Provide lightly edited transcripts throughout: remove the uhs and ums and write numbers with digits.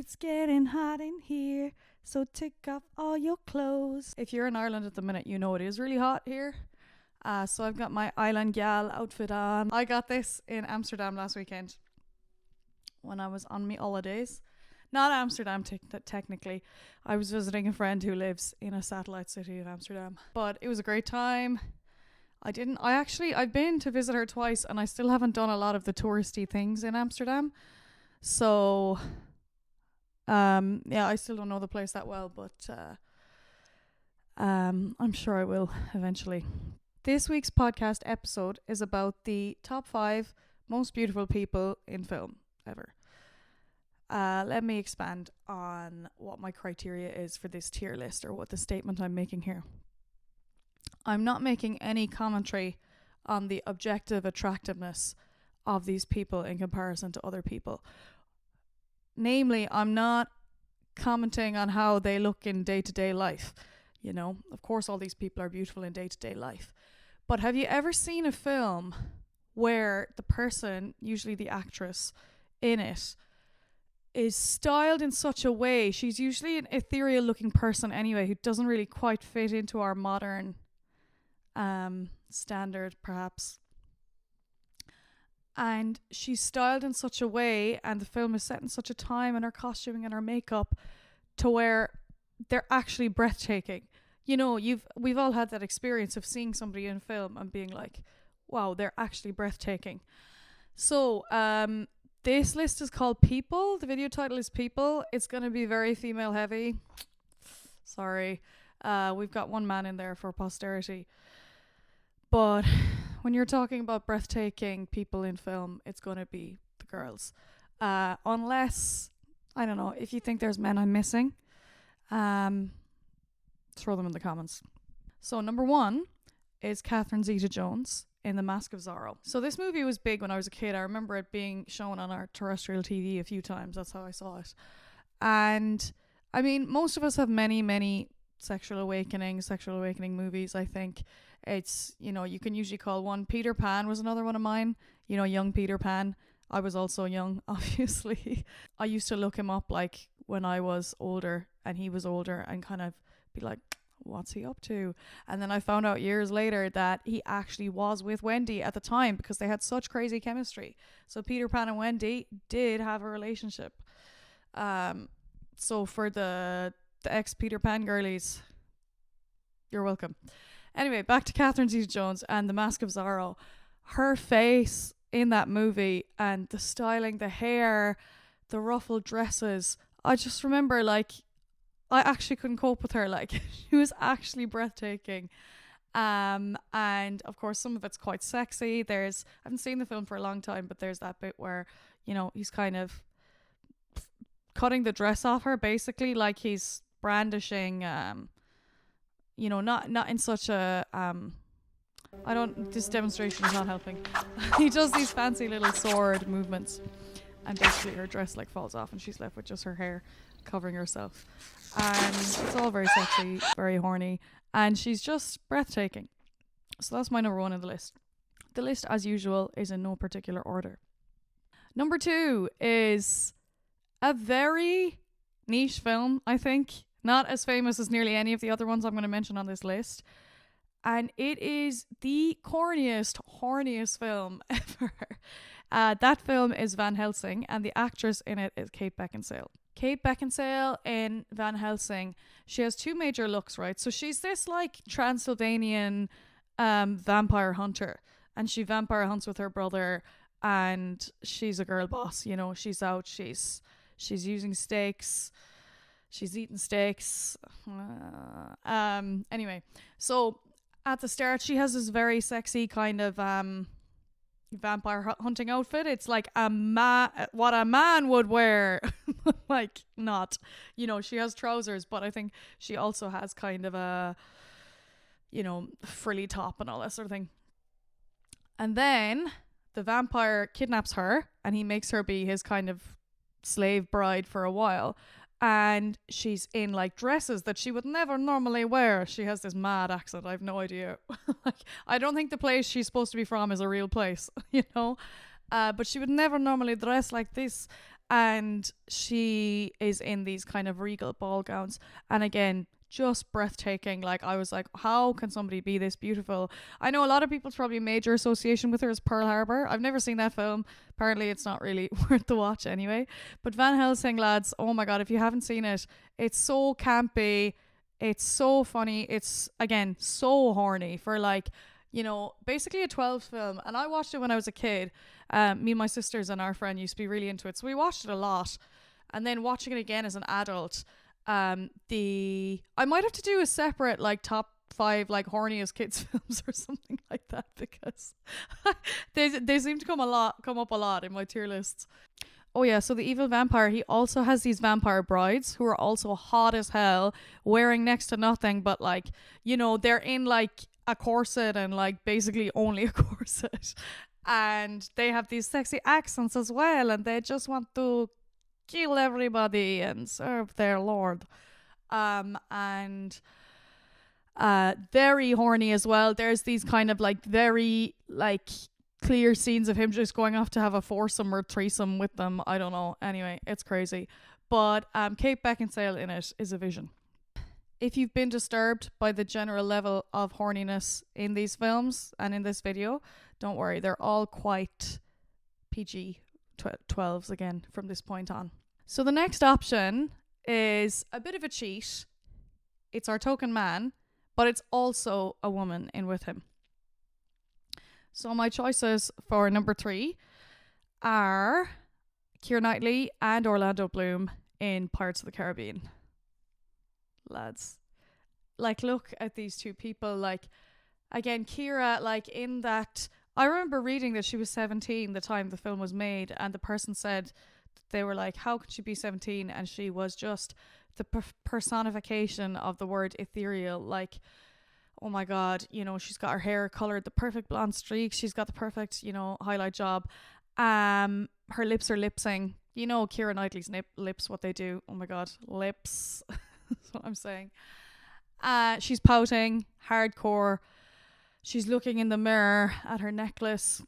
It's getting hot in here, so take off all your clothes. If you're in Ireland at the minute, you know it is really hot here. So I've got my Island Gal outfit on. I got this in Amsterdam last weekend when I was on my holidays. Not Amsterdam technically. I was visiting a friend who lives in a satellite city of Amsterdam. But it was a great time. I've been to visit her twice and I still haven't done a lot of the touristy things in Amsterdam. So, I still don't know the place that well, but I'm sure I will eventually. This week's podcast episode is about the top 5 most beautiful people in film ever. Let me expand on what my criteria is for this tier list, or what the statement I'm making here. I'm not making any commentary on the objective attractiveness of these people in comparison to other people. Namely, I'm not commenting on how they look in day-to-day life. You know, of course all these people are beautiful in day-to-day life. But have you ever seen a film where the person, usually the actress in it, is styled in such a way, she's usually an ethereal looking person anyway, who doesn't really quite fit into our modern standard perhaps, and she's styled in such a way, and the film is set in such a time, and her costuming and her makeup, to where they're actually breathtaking. You know, we've all had that experience of seeing somebody in film and being like, wow, they're actually breathtaking. So this list is called People. The video title is People. It's going to be very female heavy. Sorry. We've got one man in there for posterity. But when you're talking about breathtaking people in film, it's going to be the girls. Unless, I don't know, if you think there's men I'm missing, throw them in the comments. So number 1 is Catherine Zeta-Jones in The Mask of Zorro. So this movie was big when I was a kid. I remember it being shown on our terrestrial TV a few times. That's how I saw it. And I mean, most of us have many sexual awakening movies. I think it's, you know, you can usually call one. Peter Pan was another one of mine. You know, young Peter Pan. I was also young, obviously. I used to look him up like when I was older and he was older, and kind of be like, what's he up to? And then I found out years later that he actually was with Wendy at the time, because they had such crazy chemistry. So Peter Pan and Wendy did have a relationship. So for the ex Peter Pan girlies, you're welcome. Anyway, back to Catherine Zeta-Jones and The Mask of Zorro. Her face in that movie, and the styling, the hair, the ruffled dresses. I just remember, like, I actually couldn't cope with her. Like, she was actually breathtaking. And of course some of it's quite sexy. I haven't seen the film for a long time, but there's that bit where, you know, he's kind of cutting the dress off her, basically, like he's brandishing, you know, not in such a, this demonstration is not helping. He does these fancy little sword movements, and basically her dress like falls off and she's left with just her hair covering herself. And it's all very sexy, very horny, and she's just breathtaking. So that's my number 1 on the list. The list, as usual, is in no particular order. Number 2 is a very niche film, I think. Not as famous as nearly any of the other ones I'm going to mention on this list. And it is the corniest, horniest film ever. That film is Van Helsing, and the actress in it is Kate Beckinsale. Kate Beckinsale in Van Helsing, she has 2 major looks, right? So she's this like Transylvanian vampire hunter, and she vampire hunts with her brother, and she's a girl boss, you know. She's out, she's using stakes, she's eating steaks. Anyway, so at the start she has this very sexy kind of vampire hunting outfit. It's like what a man would wear. Like, not, you know, she has trousers, but I think she also has kind of a, you know, frilly top and all that sort of thing. And then the vampire kidnaps her, and he makes her be his kind of slave bride for a while. And she's in like dresses that she would never normally wear. She has this mad accent. I have no idea. Like, I don't think the place she's supposed to be from is a real place, you know. But she would never normally dress like this. And she is in these kind of regal ball gowns. And again, just breathtaking. Like, I was like, how can somebody be this beautiful? I know a lot of people's probably major association with her is Pearl Harbor. I've never seen that film. Apparently it's not really worth the watch anyway. But Van Helsing, lads, oh my god, if you haven't seen it, it's so campy, it's so funny, it's again so horny for, like, you know, basically a 12 film. And I watched it when I was a kid. Me and my sisters and our friend used to be really into it, so we watched it a lot. And then watching it again as an adult, I might have to do a separate like top 5 like horniest kids films or something like that, because they seem to come up a lot in my tier lists. Oh yeah, so the evil vampire, he also has these vampire brides who are also hot as hell, wearing next to nothing but, like, you know, they're in like a corset and like basically only a corset. And they have these sexy accents as well, and they just want to kill everybody and serve their lord. And very horny as well. There's these kind of like very like clear scenes of him just going off to have a foursome or threesome with them. I don't know. Anyway, it's crazy. But Kate Beckinsale in it is a vision. If you've been disturbed by the general level of horniness in these films and in this video, don't worry. They're all quite PG 12s again from this point on. So the next option is a bit of a cheat. It's our token man, but it's also a woman in with him. So my choices for number 3 are Keira Knightley and Orlando Bloom in Pirates of the Caribbean. Lads, like, look at these two people. Like, again, Keira, like, in that, I remember reading that she was 17 the time the film was made, and the person said, they were like, how could she be 17? And she was just the personification of the word ethereal. Like, oh my god, you know, she's got her hair colored the perfect blonde streaks, she's got the perfect, you know, highlight job. Her lips are lipsing. You know, Keira Knightley's lips, what they do. Oh my god, lips. That's what I'm saying. She's pouting hardcore. She's looking in the mirror at her necklace,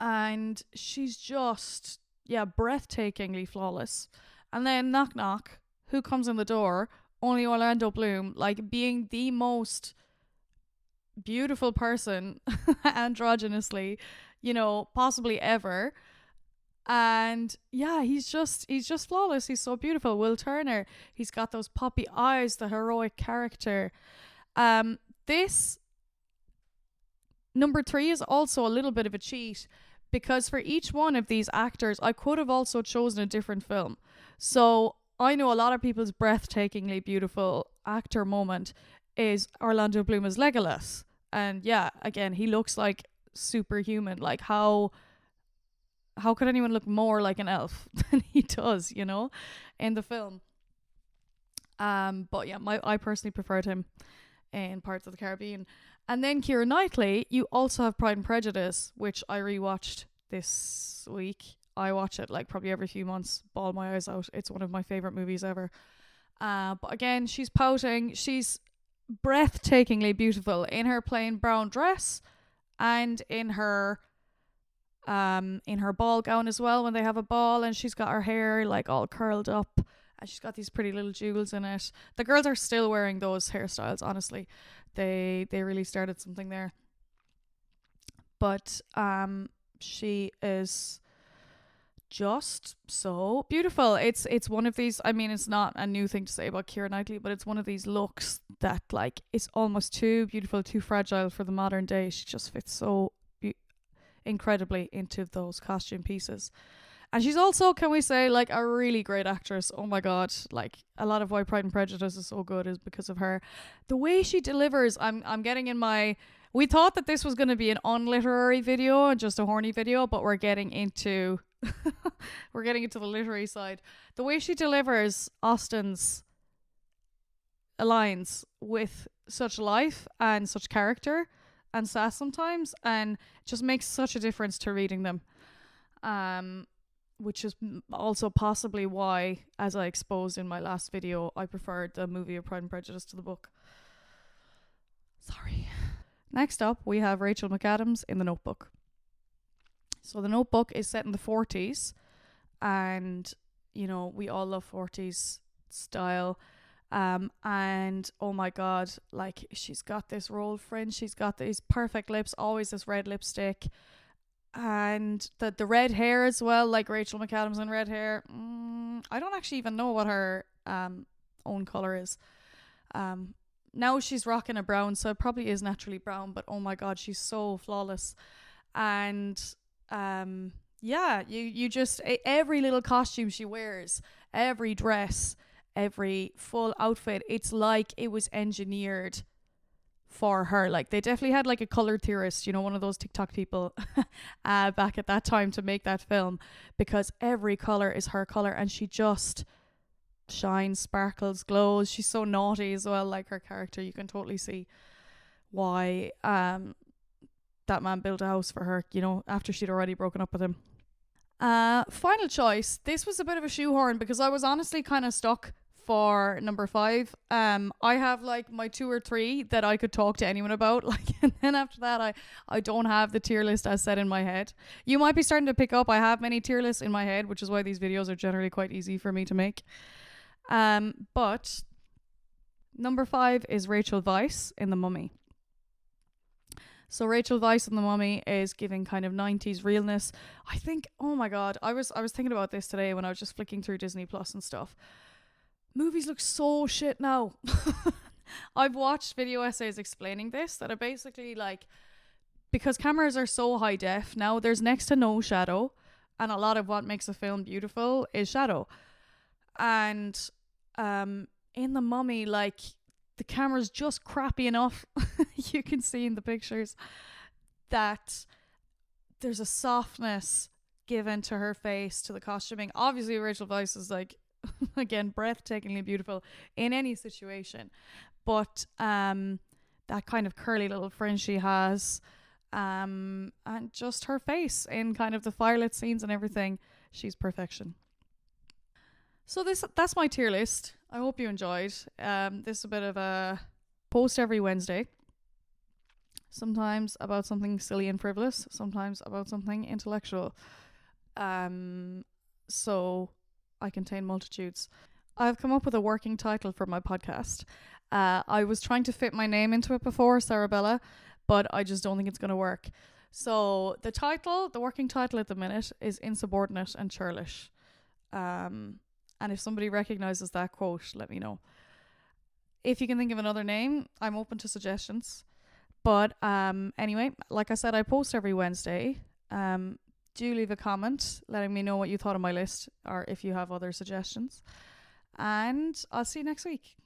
and she's just, yeah, breathtakingly flawless. And then knock knock, who comes in the door? Only Orlando Bloom, like, being the most beautiful person androgynously, you know, possibly ever. And yeah, he's just flawless. He's so beautiful. Will Turner, he's got those puppy eyes, the heroic character. This number 3 is also a little bit of a cheat, because for each one of these actors I could have also chosen a different film. So I know a lot of people's breathtakingly beautiful actor moment is Orlando Bloom as Legolas. And yeah, again, he looks like superhuman. Like, how could anyone look more like an elf than he does, you know, in the film? But yeah, I personally preferred him in Pirates of the Caribbean. And then Keira Knightley, you also have Pride and Prejudice, which I rewatched this week. I watch it like probably every few months, bawl my eyes out. It's one of my favourite movies ever. But again, she's pouting. She's breathtakingly beautiful in her plain brown dress and in her ball gown as well, when they have a ball, and she's got her hair like all curled up and she's got these pretty little jewels in it. The girls are still wearing those hairstyles, honestly. They really started something there. But she is just so beautiful. It's one of these, I mean, it's not a new thing to say about Keira Knightley, but it's one of these looks that, like, it's almost too beautiful, too fragile for the modern day. She just fits so incredibly into those costume pieces. And she's also, can we say, like, a really great actress. Oh my god, like, a lot of why Pride and Prejudice is so good is because of her. The way she delivers, I'm getting in my, we thought that this was going to be an unliterary video and just a horny video, but we're getting into we're getting into the literary side. The way she delivers Austen's lines with such life and such character and sass sometimes, and just makes such a difference to reading them. Which is also possibly why, as I exposed in my last video, I preferred the movie of Pride and Prejudice to the book. Sorry. Next up, we have Rachel McAdams in The Notebook. So The Notebook is set in the 40s, and you know, we all love 40s style. And oh my god, like she's got this rolled fringe, she's got these perfect lips, always this red lipstick, and the red hair as well, like Rachel McAdams in red hair. I don't actually even know what her own color is. Now she's rocking a brown, so it probably is naturally brown, but oh my god, she's so flawless. And yeah, you just every little costume she wears, every dress, every full outfit, it's like it was engineered for her. Like they definitely had like a color theorist, you know, one of those TikTok people back at that time to make that film, because every color is her color and she just shines, sparkles, glows. She's so naughty as well, like her character. You can totally see why that man built a house for her, you know, after she'd already broken up with him. Final choice. This was a bit of a shoehorn because I was honestly kind of stuck for number 5. I have like my 2 or 3 that I could talk to anyone about, like, and then after that I don't have the tier list as set in my head. You might be starting to pick up I have many tier lists in my head, which is why these videos are generally quite easy for me to make. But number 5 is Rachel Weisz in The Mummy. So Rachel Weisz in The Mummy is giving kind of 90s realness. I think, oh my god, I was thinking about this today when I was just flicking through Disney Plus and stuff. Movies look so shit now. I've watched video essays explaining this that are basically like, because cameras are so high def now, there's next to no shadow, and a lot of what makes a film beautiful is shadow. And in The Mummy, like, the camera's just crappy enough. You can see in the pictures that there's a softness given to her face, to the costuming. Obviously Rachel Weisz is like again breathtakingly beautiful in any situation, but that kind of curly little fringe she has, and just her face in kind of the firelit scenes and everything, she's perfection. So that's my tier list. I hope you enjoyed. This is a bit of a post every Wednesday. Sometimes about something silly and frivolous, sometimes about something intellectual. So I contain multitudes. I've come up with a working title for my podcast. I was trying to fit my name into it before, Sarabella, but I just don't think it's going to work. So the working title at the minute is Insubordinate and Churlish. And if somebody recognizes that quote, let me know. If you can think of another name, I'm open to suggestions. But anyway, like I said, I post every Wednesday. Do leave a comment letting me know what you thought of my list, or if you have other suggestions. And I'll see you next week.